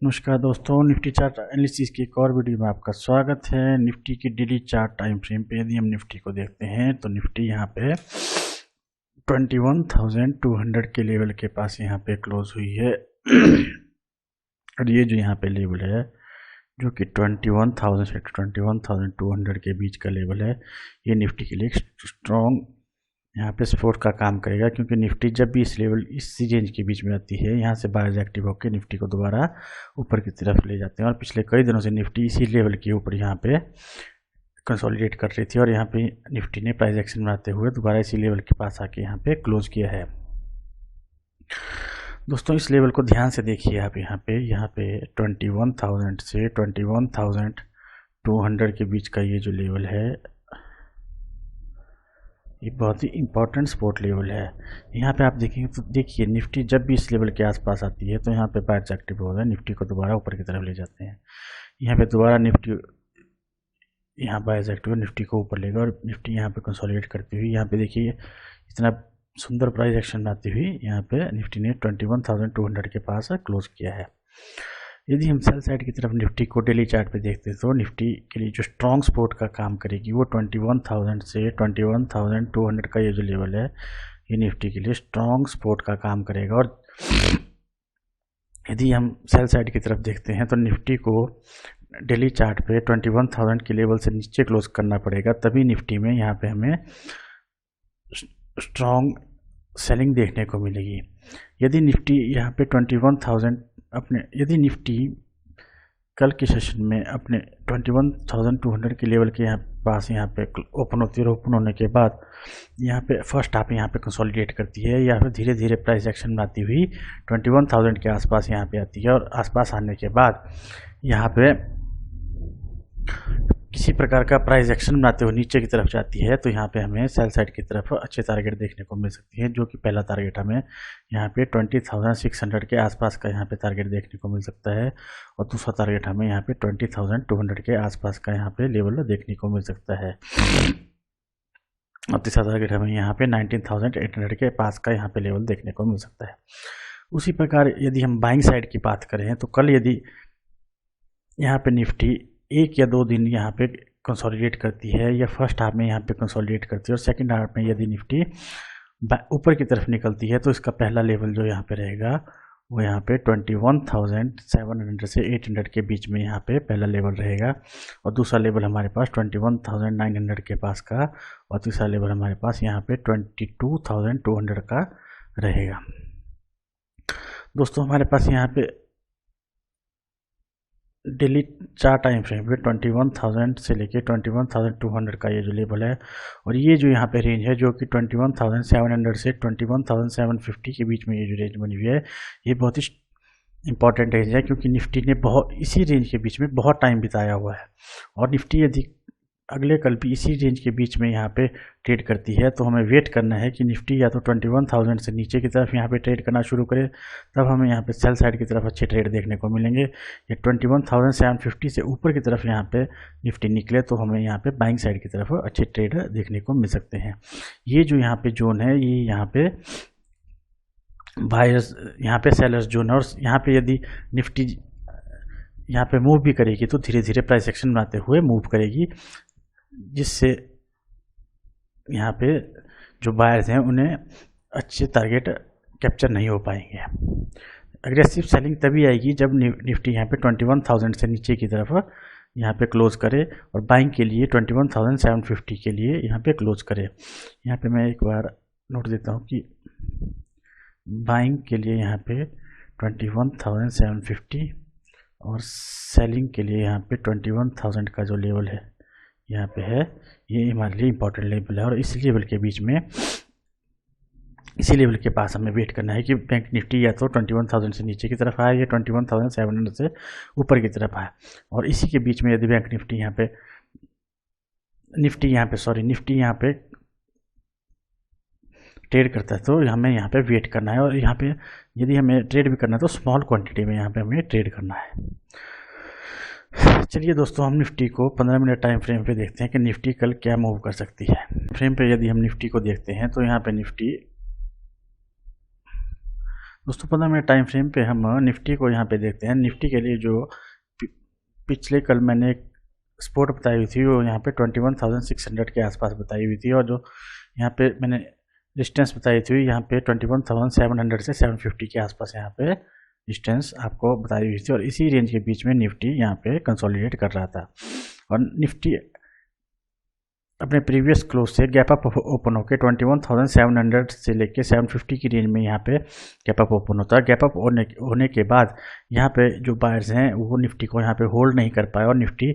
नमस्कार दोस्तों, Nifty chart analysis की एक और वीडियो में आपका स्वागत है। निफ्टी की डेली चार्ट टाइम फ्रेम पे यदि हम निफ्टी को देखते हैं तो निफ्टी यहाँ पे 21,200 के लेवल के पास यहाँ पे क्लोज हुई है। और ये जो यहाँ पे लेवल है जो कि 21,000 से 21,200 के बीच का लेवल है, ये निफ्टी के लिए स्ट्रॉन्ग यहाँ पे सपोर्ट का काम करेगा, क्योंकि निफ्टी जब भी इस रेंज के बीच में आती है, यहाँ से बायर्स एक्टिव होकर निफ्टी को दोबारा ऊपर की तरफ ले जाते हैं। और पिछले कई दिनों से निफ्टी इसी लेवल के ऊपर यहाँ पे कंसोलिडेट कर रही थी और यहाँ पे निफ्टी ने प्राइस एक्शन बनाते हुए दोबारा इसी लेवल के पास आके यहाँ पे क्लोज किया है। दोस्तों, इस लेवल को ध्यान से देखिए आप। यहाँ पे 21,000 से 21,200 के बीच का ये जो लेवल है, ये बहुत ही इंपॉर्टेंट सपोर्ट लेवल है। यहाँ पे आप देखेंगे तो देखिए, निफ्टी जब भी इस लेवल के आसपास आती है तो यहाँ पे बायर्स एक्टिव हो गए, निफ्टी को दोबारा ऊपर की तरफ ले जाते हैं। यहाँ पे दोबारा निफ्टी यहाँ बायर्स एक्टिव निफ्टी को ऊपर लेगा और निफ्टी यहाँ पे कंसोलिडेट करती हुई यहाँ पे देखिए इतना सुंदर प्राइस एक्शन आती हुई यहाँ पे निफ्टी ने 21,200 के पास क्लोज किया है। यदि हम सेल साइड की तरफ निफ्टी को डेली चार्ट पे देखते हैं तो निफ्टी के लिए जो स्ट्रॉन्ग सपोर्ट का काम करेगी वो 21,000 से 21,200 का ये जो लेवल है, ये निफ्टी के लिए स्ट्रॉन्ग सपोर्ट का काम करेगा। और यदि हम सेल साइड की तरफ देखते हैं तो निफ्टी को डेली चार्ट पे 21,000 के लेवल से नीचे क्लोज करना पड़ेगा, तभी निफ्टी में यहाँ पे हमें स्ट्रॉन्ग सेलिंग देखने को मिलेगी। यदि निफ्टी यहाँ पे 21,000 यदि निफ्टी कल के सेशन में अपने 21,200 के लेवल के पास यहाँ पे ओपन होती है और ओपन होने के बाद यहाँ पे फर्स्ट हाफ यहाँ पे कंसोलिडेट करती है या फिर धीरे धीरे प्राइस एक्शन बनाती हुई 21,000 के आसपास यहाँ पे आती है, और आसपास आने के बाद यहाँ पे किसी प्रकार का प्राइस एक्शन बनाते हुए नीचे की तरफ जाती है तो यहाँ पे हमें सेल साइड की तरफ अच्छे टारगेट देखने को मिल सकती है, जो कि पहला टारगेट हमें यहाँ पे 20,600 के आसपास का यहाँ पे टारगेट देखने को मिल सकता है, और दूसरा टारगेट हमें यहाँ पे 20,200 के आसपास का यहाँ पे लेवल देखने को मिल सकता है, और तीसरा टारगेट हमें यहाँ पे 19,800 के पास का यहाँ पे लेवल देखने को मिल सकता है। उसी प्रकार यदि हम बाइंग साइड की बात करें तो कल यदि यहाँ पे निफ्टी एक या दो दिन यहाँ पे कंसोलिडेट करती है या फर्स्ट हाफ में यहाँ पे कंसोलिडेट करती है और सेकंड हाफ में यदि निफ्टी ऊपर की तरफ निकलती है तो इसका पहला लेवल जो यहाँ पे रहेगा वो यहाँ पे 21,700 से 800 के बीच में यहाँ पे पहला लेवल रहेगा, और दूसरा लेवल हमारे पास 21,900 के पास का, और तीसरा लेवल हमारे पास यहाँ पे 22,200 का रहेगा। दोस्तों, हमारे पास यहाँ पे डेली 4 टाइम फ्रेम पे 21,000 से लेके 21,200 का ये जो लेवल है, और ये जो यहाँ पे रेंज है जो कि 21,700 से 21,750 के बीच में ये जो रेंज बनी हुई है, ये बहुत ही इंपॉर्टेंट रेंज है, क्योंकि निफ्टी ने इसी रेंज के बीच में बहुत टाइम बिताया हुआ है, और निफ्टी यदि अगले कल भी इसी रेंज के बीच में यहाँ पे ट्रेड करती है तो हमें वेट करना है कि निफ्टी या तो 21,000 से नीचे की तरफ यहाँ पे ट्रेड करना शुरू करे, तब हमें यहाँ पे सेल साइड की तरफ अच्छे ट्रेड देखने को मिलेंगे, या 21,750 से ऊपर की तरफ यहाँ पे निफ्टी निकले तो हमें यहाँ पे बाइंग साइड की तरफ अच्छे ट्रेड देखने को मिल सकते हैं। ये जो यहाँ पे जोन है, ये यहाँ पे बायर्स यहाँ पे सेलर्स जोन है, और यहाँ पे यदि निफ्टी यहाँ पे मूव भी करेगी तो धीरे धीरे प्राइस एक्शन बनाते हुए मूव करेगी, जिससे यहाँ पे जो बायर्स हैं उन्हें अच्छे टारगेट कैप्चर नहीं हो पाएंगे। एग्रेसिव सेलिंग तभी आएगी जब निफ्टी यहाँ पे 21,000 से नीचे की तरफ यहाँ पे क्लोज करे, और बाइंग के लिए 21,750 के लिए यहाँ पे क्लोज करे। यहाँ पे मैं एक बार नोट देता हूँ कि बाइंग के लिए यहाँ पे 21,750 और सेलिंग के लिए यहाँ पे 21,000 का जो लेवल है यहाँ पे है, ये हमारे लिए इंपॉर्टेंट लेवल है, और इस लेवल के बीच में इसी लेवल के पास हमें वेट करना है कि बैंक निफ्टी या तो 21,000 से नीचे की तरफ आए या 21,700 से ऊपर की तरफ आए, और इसी के बीच में यदि बैंक निफ्टी यहाँ पे ट्रेड करता है तो हमें यहाँ पे वेट करना है, और यहाँ पे यदि हमें ट्रेड भी करना है तो स्मॉल क्वांटिटी में यहाँ पे हमें ट्रेड करना है। चलिए दोस्तों, हम निफ्टी को 15 मिनट टाइम फ्रेम पे देखते हैं कि निफ्टी कल क्या मूव कर सकती है। फ्रेम पे यदि हम निफ्टी को देखते हैं तो यहाँ पे निफ्टी दोस्तों 15 मिनट टाइम फ्रेम पे हम निफ्टी को यहाँ पे देखते हैं। निफ्टी के लिए जो पिछले कल मैंने एक सपोर्ट बताई हुई थी वो यहाँ पे 21,600 के आसपास बताई हुई थी, और जो यहाँ पे मैंने डिस्टेंस बताई थी यहाँ पे 21,700 से 750 के आसपास यहाँ पे डिस्टेंस आपको बताई हुई थी, और इसी रेंज के बीच में निफ्टी यहाँ पे कंसोलिडेट कर रहा था। और निफ्टी अपने प्रीवियस क्लोज से गैप अप ओपन होकर 21,700 से लेके 750 की रेंज में यहाँ पे गैप अप ओपन होता है। गैप अप होने के बाद यहाँ पे जो बायर्स हैं वो निफ्टी को यहाँ पे होल्ड नहीं कर पाए, और निफ्टी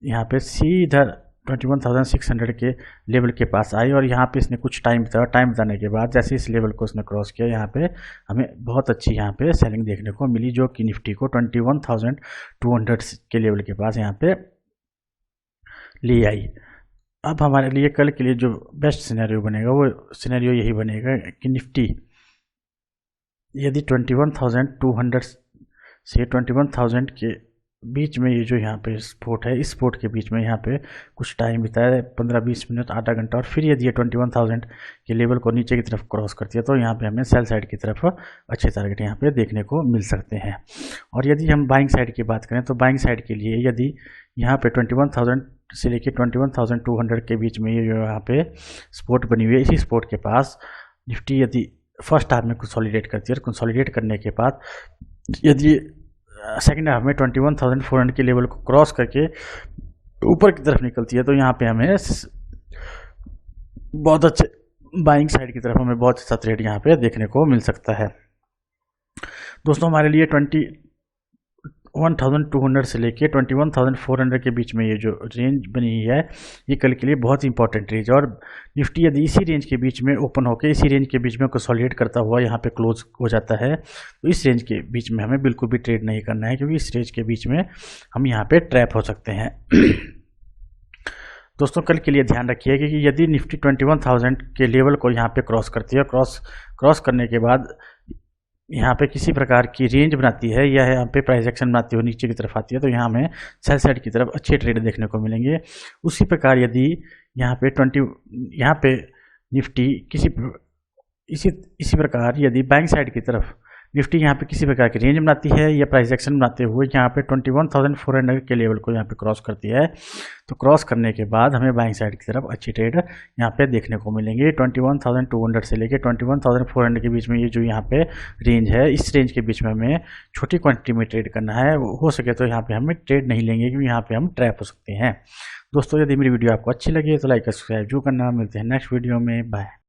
यहाँ पे सीधा 21,600 के लेवल के पास आई, और यहाँ पे इसने कुछ टाइम बताने के बाद जैसे इस लेवल को इसने क्रॉस किया, यहाँ पे हमें बहुत अच्छी यहाँ पे सेलिंग देखने को मिली, जो कि निफ्टी को 21,200 के लेवल के पास यहाँ पे ले आई। अब हमारे लिए कल के लिए जो बेस्ट सिनेरियो बनेगा वो सिनेरियो यही बनेगा कि निफ्टी यदि 21,200 से 21,000 के बीच में ये जो यहाँ पे सपोर्ट है, इस सपोर्ट के बीच में यहाँ पे कुछ टाइम बिताए 15-20 मिनट, आधा घंटा, और फिर यदि ये 21,000 के लेवल को नीचे की तरफ क्रॉस करती है तो यहाँ पे हमें सेल साइड की तरफ अच्छे टारगेट यहाँ पे देखने को मिल सकते हैं। और यदि हम बाइंग साइड की बात करें तो बाइंग साइड के लिए यदि यहाँ पे 21,000 से लेके 21,200 के बीच में ये जो यहाँ पे सपोर्ट बनी हुई है, इसी सपोर्ट के पास निफ्टी यदि फर्स्ट हाफ में कंसोलिडेट करती है, और कंसोलिडेट करने के बाद यदि सेकेंड हाफ में 21,400 के लेवल को क्रॉस करके ऊपर की तरफ निकलती है तो यहाँ पे हमें बहुत अच्छे बाइंग साइड की तरफ हमें बहुत अच्छा ट्रेड यहाँ पे देखने को मिल सकता है। दोस्तों हमारे लिए 21,200 से लेके 21,400 के बीच में ये जो रेंज बनी है ये कल के लिए बहुत इंपॉर्टेंट रेंज है, और निफ्टी यदि इसी रेंज के बीच में ओपन होकर इसी रेंज के बीच में कंसोलिडेट करता हुआ यहाँ पे क्लोज हो जाता है तो इस रेंज के बीच में हमें बिल्कुल भी ट्रेड नहीं करना है, क्योंकि इस रेंज के बीच में हम यहाँ पे ट्रैप हो सकते हैं। दोस्तों कल के लिए ध्यान रखिए कि यदि निफ्टी 21,000 के लेवल को यहाँ पे क्रॉस करती है, क्रॉस करने के बाद यहाँ पे किसी प्रकार की रेंज बनाती है या यहाँ पे प्राइस एक्शन बनाती हुई नीचे की तरफ आती है तो यहाँ हमें सेल साइड की तरफ अच्छे ट्रेड देखने को मिलेंगे। उसी प्रकार यदि यहाँ पे निफ्टी इसी प्रकार यदि बैंक साइड की तरफ निफ्टी यहाँ पे किसी प्रकार की रेंज बनाती है या प्राइस एक्शन बनाते हुए यहाँ पे 21,400 के लेवल को यहाँ पे क्रॉस करती है तो क्रॉस करने के बाद हमें बाइंग साइड की तरफ अच्छी ट्रेड यहाँ पे देखने को मिलेंगे। 21,200 से लेके 21,400 के बीच में ये जो यहाँ पे रेंज है, इस रेंज के बीच में हमें छोटी क्वांटिटी में ट्रेड करना है। हो सके तो यहाँ पे हमें ट्रेड नहीं लेंगे क्योंकि यहाँ पे हम ट्रैप हो सकते हैं। दोस्तों यदि मेरी वीडियो आपको अच्छी लगी तो लाइक और सब्सक्राइब जरूर करना। मिलते हैं नेक्स्ट वीडियो में, बाय।